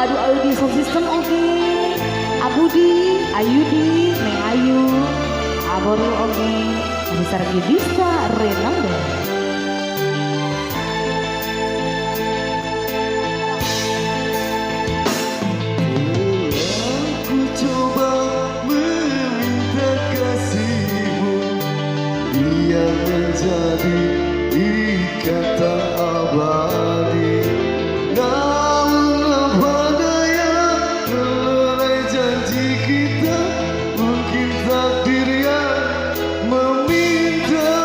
aduh Audi sound system oke. Abudi, Ayudi, Neng Ayu, Aboru oke. Besar Gidista, Renaldo. Aku coba meminta kasihmu, dia menjadi ikatan abadi. Namun apa daya, melerai janji kita, mungkin takdir yang meminta.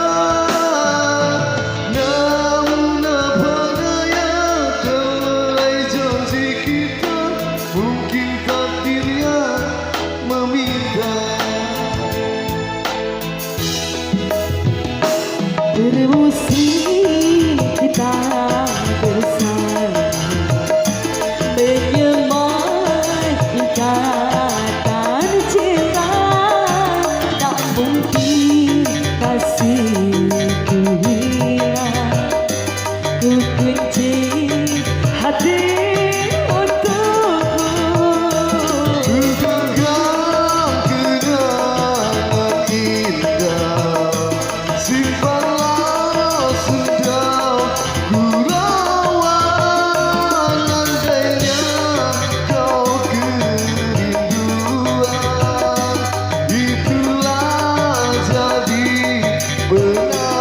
Namun apa daya, melerai janji kita, mungkin takdir yang meminta. Terusi kita bersama menyemai ikatan cinta. Tak mungkin kasihku hilang, ku kunci hati untukmu. Ku genggam kenangan indah, simpanlah sudah ku rawat. Andainya kau kerinduan, itulah jadi benar.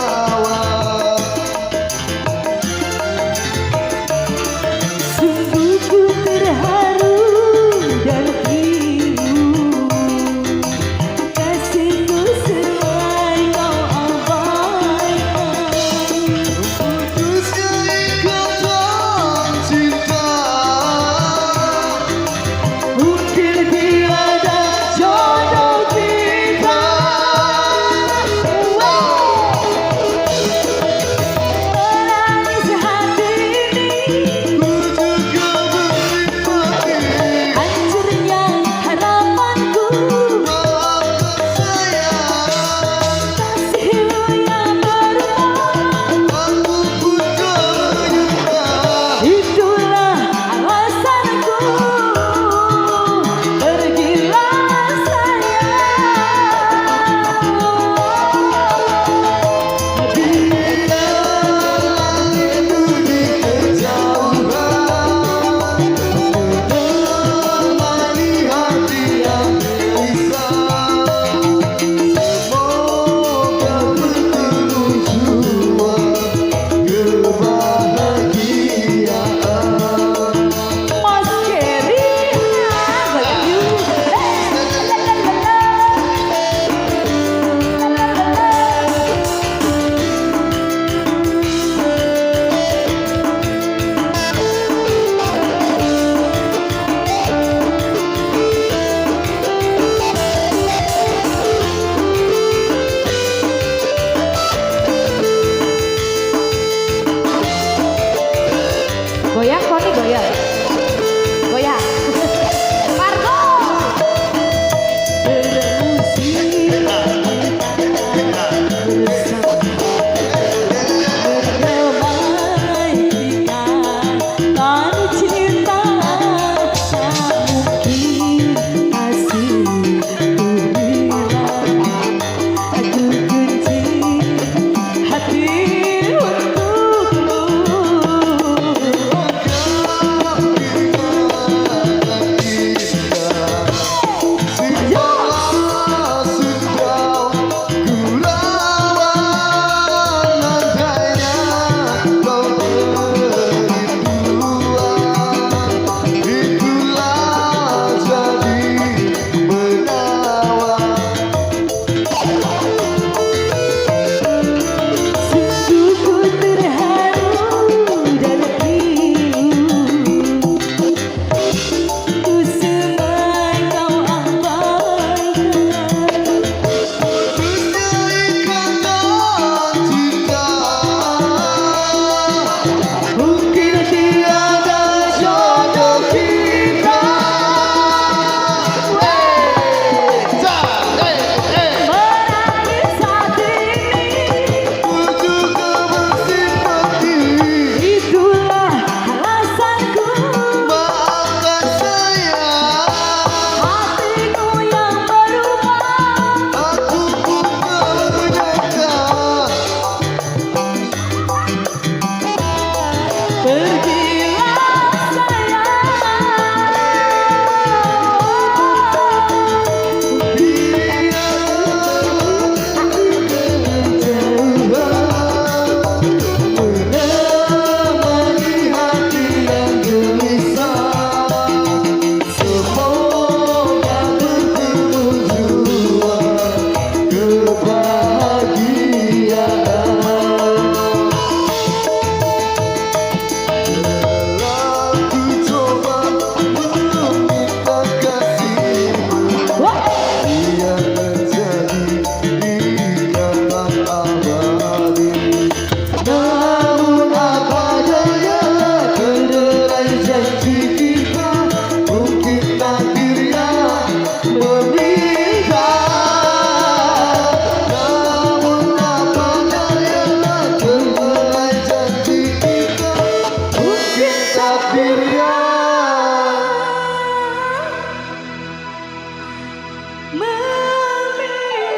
meminta.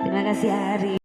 Terima kasih Ari.